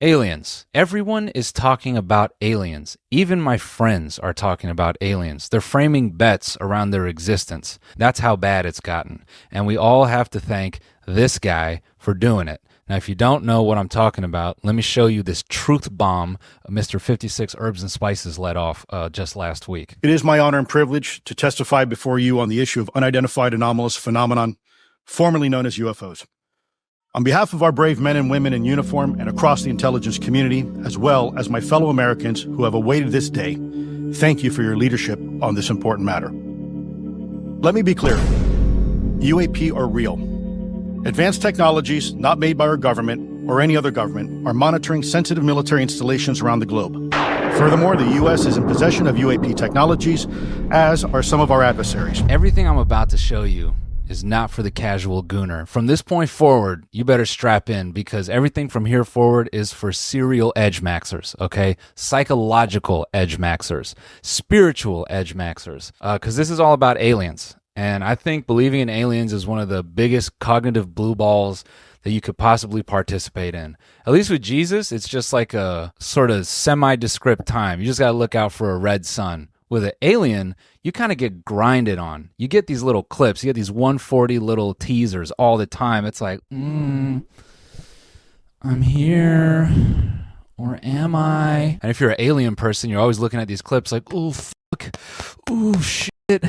Aliens. Everyone is talking about aliens. Even my friends are talking about aliens. They're framing bets around their existence. That's how bad it's gotten. And we all have to thank this guy for doing it. Now, if you don't know what I'm talking about, let me show you this truth bomb Mr. 56 Herbs and Spices let off just last week. It is my honor and privilege to testify before you on the issue of unidentified anomalous phenomenon, formerly known as UFOs. On behalf of our brave men and women in uniform and across the intelligence community, as well as my fellow Americans who have awaited this day, thank you for your leadership on this important matter. Let me be clear. UAP are real. Advanced technologies, not made by our government or any other government, are monitoring sensitive military installations around the globe. Furthermore, the U.S. is in possession of UAP technologies, as are some of our adversaries. Everything I'm about to show you is not for the casual gooner. From this point forward, you better strap in, because everything from here forward is for serial edge maxers, okay? Psychological edge maxers, spiritual edge maxers, because this is all about aliens. And I think believing in aliens is one of the biggest cognitive blue balls that you could possibly participate in. At least with Jesus, it's just like a sort of semi-descript time. You just got to look out for a red sun. With an alien, you kind of get grinded on. You get these little clips. You get these 140 little teasers all the time. It's like, I'm here, or am I? And if you're an alien person, you're always looking at these clips like, oh, fuck, oh, shit.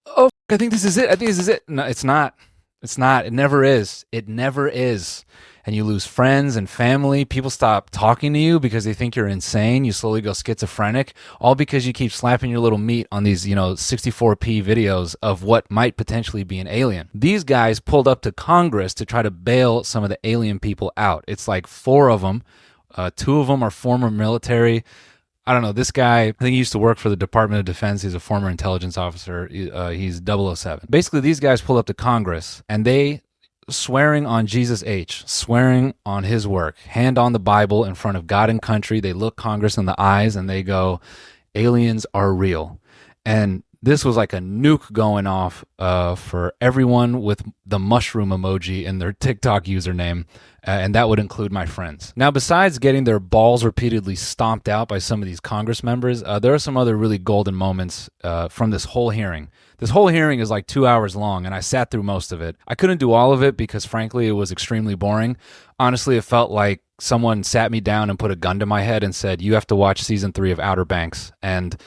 Oh, I think this is it. I think this is it. No, it's not. It's not. It never is. It never is. And you lose friends and family. People stop talking to you because they think you're insane. You slowly go schizophrenic, all because you keep slapping your little meat on these, 64p videos of what might potentially be an alien. These guys pulled up to Congress to try to bail some of the alien people out. It's like 4 of them. 2 of them are former military. I don't know. This guy, I think he used to work for the Department of Defense. He's a former intelligence officer. He's 007. Basically, these guys pulled up to Congress and they swearing on Jesus H., swearing on his work, hand on the Bible in front of God and country. They look Congress in the eyes and they go, aliens are real. And this was like a nuke going off for everyone with the mushroom emoji in their TikTok username, and that would include my friends. Now, besides getting their balls repeatedly stomped out by some of these Congress members, there are some other really golden moments from this whole hearing. This whole hearing is like 2 hours long, and I sat through most of it. I couldn't do all of it because, frankly, it was extremely boring. Honestly, it felt like someone sat me down and put a gun to my head and said, you have to watch season 3 of Outer Banks. And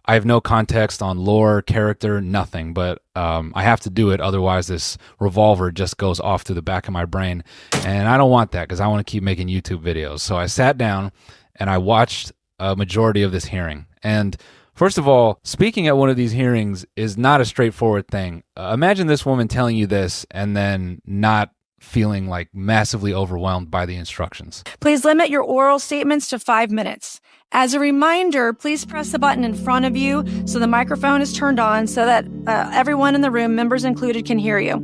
I have no context on lore, character, nothing, but I have to do it. Otherwise, this revolver just goes off through the back of my brain. And I don't want that because I want to keep making YouTube videos. So I sat down and I watched a majority of this hearing. And first of all, speaking at one of these hearings is not a straightforward thing. Imagine this woman telling you this and then not feeling like massively overwhelmed by the instructions. Please limit your oral statements to 5 minutes. As a reminder, please press the button in front of you so the microphone is turned on so that everyone in the room, members included, can hear you.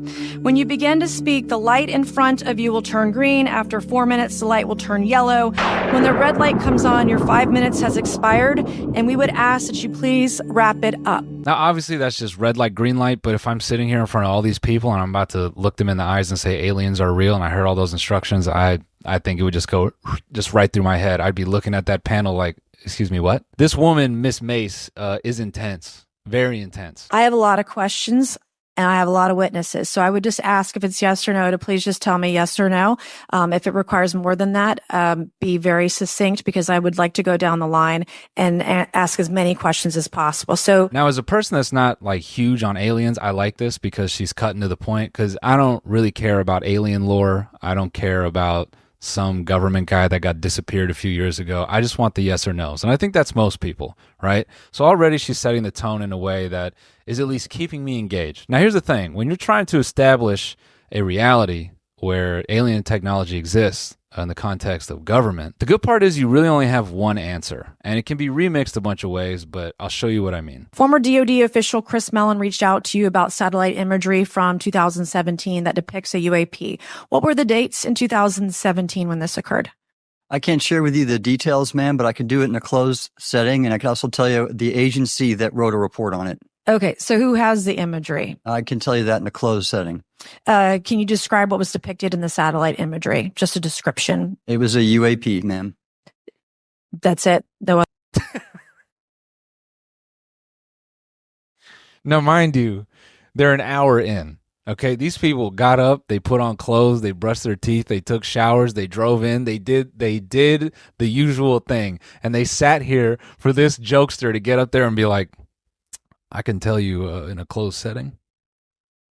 When you begin to speak, the light in front of you will turn green. After 4 minutes, the light will turn yellow. When the red light comes on, your 5 minutes has expired, and we would ask that you please wrap it up. Now, obviously, that's just red light, green light, but if I'm sitting here in front of all these people and I'm about to look them in the eyes and say aliens are real, and I heard all those instructions, I think it would just go just right through my head. I'd be looking at that panel like, excuse me, what? This woman, Miss Mace, is intense, very intense. I have a lot of questions and I have a lot of witnesses. So I would just ask if it's yes or no to please just tell me yes or no. If it requires more than that, be very succinct because I would like to go down the line and ask as many questions as possible. So now, as a person that's not like huge on aliens, I like this because she's cutting to the point because I don't really care about alien lore. I don't care about some government guy that got disappeared a few years ago. I just want the yes or no's. And I think that's most people, right? So already she's setting the tone in a way that is at least keeping me engaged. Now, here's the thing. When you're trying to establish a reality where alien technology exists in the context of government, the good part is you really only have one answer. And it can be remixed a bunch of ways, but I'll show you what I mean. Former DoD official Chris Mellon reached out to you about satellite imagery from 2017 that depicts a UAP. What were the dates in 2017 when this occurred? I can't share with you the details, ma'am, but I can do it in a closed setting. And I can also tell you the agency that wrote a report on it. Okay, so who has the imagery? I can tell you that in a closed setting. Can you describe what was depicted in the satellite imagery? Just a description. It was a UAP, ma'am. That's it. Now, mind you, they're an hour in. Okay, these people got up, they put on clothes, they brushed their teeth, they took showers, they drove in, they did the usual thing, and they sat here for this jokester to get up there and be like, I can tell you in a closed setting.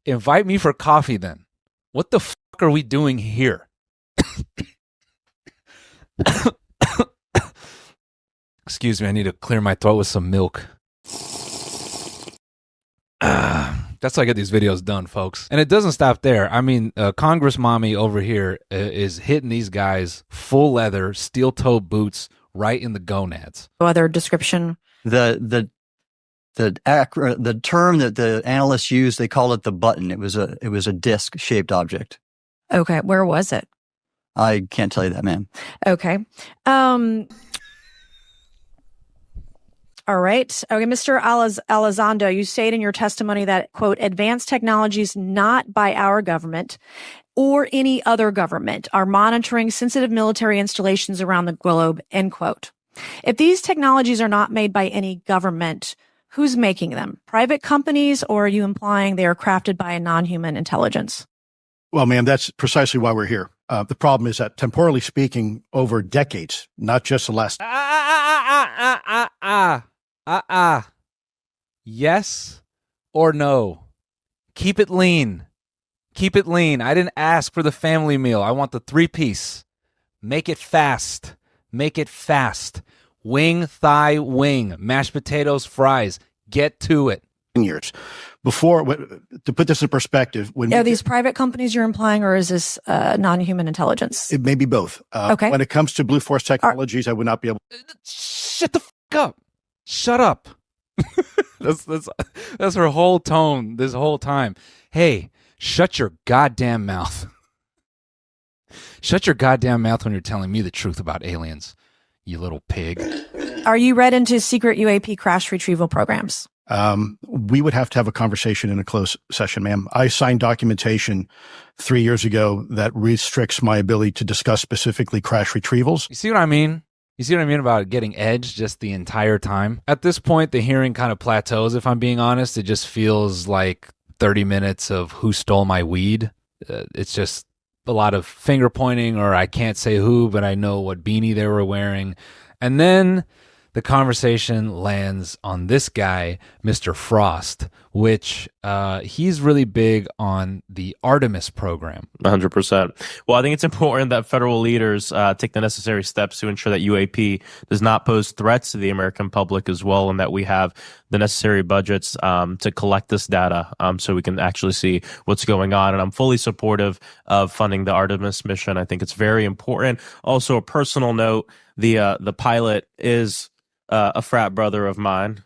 Invite me for coffee then. What the fuck are we doing here? Excuse me, I need to clear my throat with some milk. That's how I get these videos done, folks. And it doesn't stop there. I mean, Congress Mommy over here is hitting these guys full leather, steel toe boots right in the gonads. Other description. The term that the analysts used, they call it the button. It was a disc shaped object. Okay, where was it? I can't tell you that, ma'am. Okay. All right. Okay, Mr. Elizondo, you state in your testimony that, quote, advanced technologies not by our government or any other government are monitoring sensitive military installations around the globe, end quote. If these technologies are not made by any government, who's making them? Private companies, or are you implying they are crafted by a non-human intelligence? Well, ma'am, that's precisely why we're here. The problem is that, temporally speaking, over decades, not just the last... Yes or no? Keep it lean. Keep it lean. I didn't ask for the family meal. I want the 3-piece. Make it fast. Make it fast. Wing, thigh, wing. Mashed potatoes, fries. Get to it. Years. Before, to put this in perspective... Are these private companies you're implying, or is this non-human intelligence? It may be both. Okay. When it comes to Blue Force Technologies, I would not be able... Shut the fuck up. Shut up. That's her whole tone this whole time. Hey, shut your goddamn mouth. Shut your goddamn mouth when you're telling me the truth about aliens, you little pig. Are you read into secret UAP crash retrieval programs? We would have to have a conversation in a closed session, ma'am. I signed documentation 3 years ago that restricts my ability to discuss specifically crash retrievals. You see what I mean? You see what I mean about getting edged just the entire time? At this point, the hearing kind of plateaus, if I'm being honest. It just feels like 30 minutes of who stole my weed. It's just a lot of finger pointing, or I can't say who, but I know what beanie they were wearing. And then the conversation lands on this guy, Mr. Frost, which he's really big on the Artemis program. 100%. Well, I think it's important that federal leaders take the necessary steps to ensure that UAP does not pose threats to the American public as well, and that we have the necessary budgets to collect this data so we can actually see what's going on. And I'm fully supportive of funding the Artemis mission. I think it's very important. Also, a personal note, the pilot is a frat brother of mine.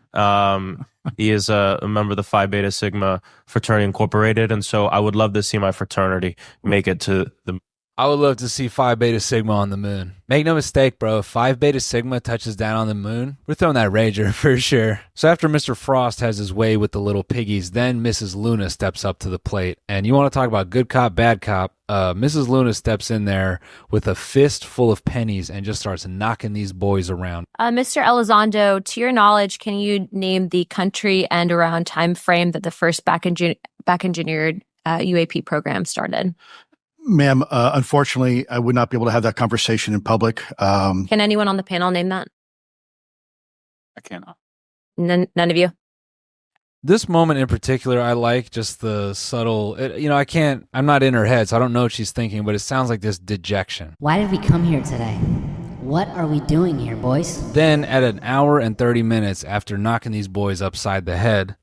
He is a member of the Phi Beta Sigma Fraternity Incorporated, and so I would love to see my fraternity make it to the... I would love to see Phi Beta Sigma on the moon. Make no mistake, bro. If Phi Beta Sigma touches down on the moon, we're throwing that Rager for sure. So after Mr. Frost has his way with the little piggies, then Mrs. Luna steps up to the plate. And you want to talk about good cop, bad cop? Mrs. Luna steps in there with a fist full of pennies and just starts knocking these boys around. Mr. Elizondo, to your knowledge, can you name the country and around time frame that the first back engineered UAP program started? Ma'am, unfortunately, I would not be able to have that conversation in public. Can anyone on the panel name that? I cannot. None of you? This moment in particular, I like just the subtle, I'm not in her head, so I don't know what she's thinking, but it sounds like this dejection. Why did we come here today? What are we doing here, boys? Then at an hour and 30 minutes after knocking these boys upside the head,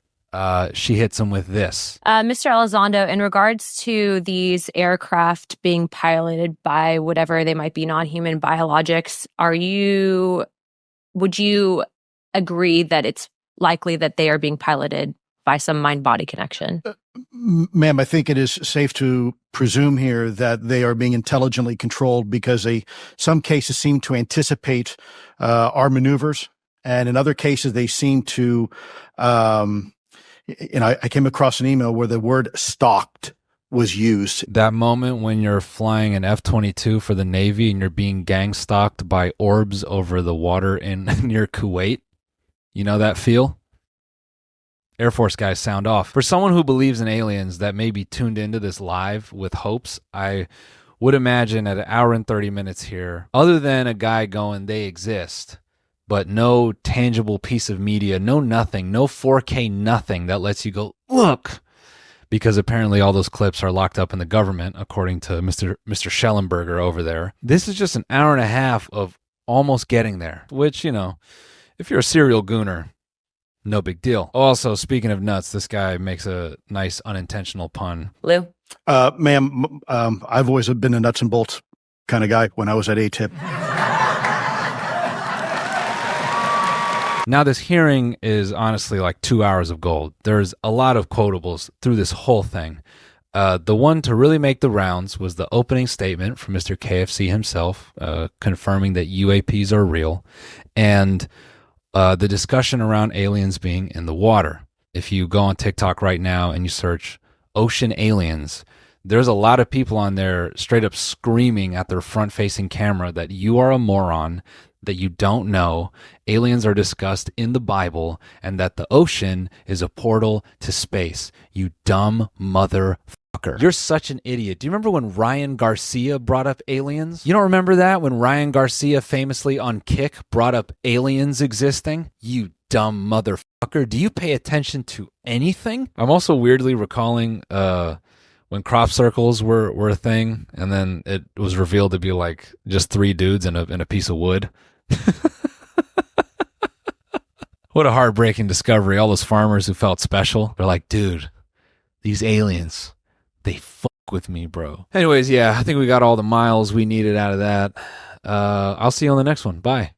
she hits them with this. Mr. Elizondo, in regards to these aircraft being piloted by whatever they might be, non-human biologics, would you agree that it's likely that they are being piloted by some mind-body connection? Ma'am, I think it is safe to presume here that they are being intelligently controlled because some cases seem to anticipate our maneuvers, and in other cases they seem to And I came across an email where the word stalked was used. That moment when you're flying an F-22 for the Navy and you're being gang stalked by orbs over the water in near Kuwait. You know that feel? Air Force guys, sound off. For someone who believes in aliens that may be tuned into this live with hopes, I would imagine at an hour and 30 minutes here, other than a guy going, they exist, but no tangible piece of media, no nothing, no 4K nothing that lets you go, look, because apparently all those clips are locked up in the government, according to Mr. Schellenberger over there. This is just an hour and a half of almost getting there, which, you know, if you're a serial gooner, no big deal. Also, speaking of nuts, this guy makes a nice unintentional pun. Lou? Ma'am, I've always been a nuts and bolts kind of guy when I was at ATIP. Now, this hearing is honestly like 2 hours of gold. There's a lot of quotables through this whole thing. The one to really make the rounds was the opening statement from Mr. KFC himself, confirming that UAPs are real, and the discussion around aliens being in the water. If you go on TikTok right now and you search ocean aliens, there's a lot of people on there straight up screaming at their front-facing camera that you are a moron, that you don't know, aliens are discussed in the Bible, and that the ocean is a portal to space. You dumb motherfucker. You're such an idiot. Do you remember when Ryan Garcia brought up aliens? You don't remember that? When Ryan Garcia famously on Kick brought up aliens existing? You dumb motherfucker. Do you pay attention to anything? I'm also weirdly recalling when crop circles were a thing, and then it was revealed to be like just 3 dudes and a piece of wood. What a heartbreaking discovery. All those farmers who felt special, they're like, dude, these aliens, they fuck with me, bro. Anyways, yeah, I think we got all the miles we needed out of that. I'll see you on the next one. Bye.